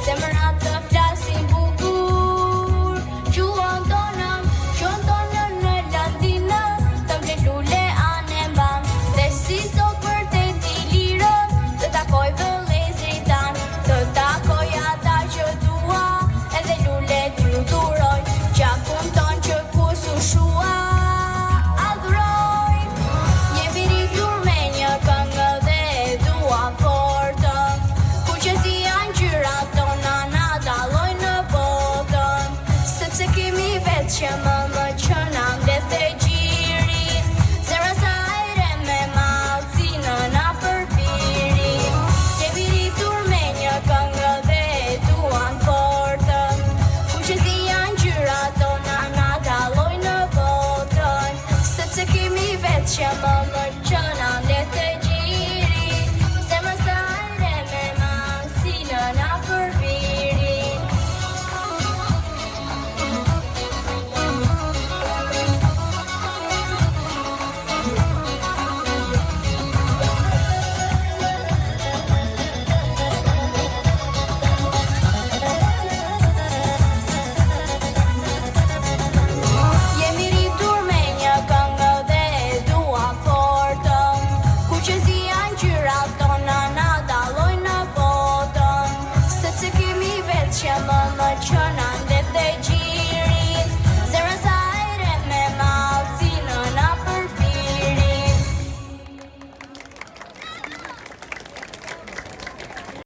zemrat të flasin bukur. Gjuhën tonë në landinë, të mbledh lule anë mbam. Dhe si sot vërtet i lirëm, të takoj vëllezrit tan, të takoj ata që dua, edhe lulet ju duroj, gjakun ton që kus u shua. Adhuroj, jemi rritur me një këngë dhe dua fortë, ku që si janë gjyrat tona na dallojnë në botën, sepse kemi vetë që më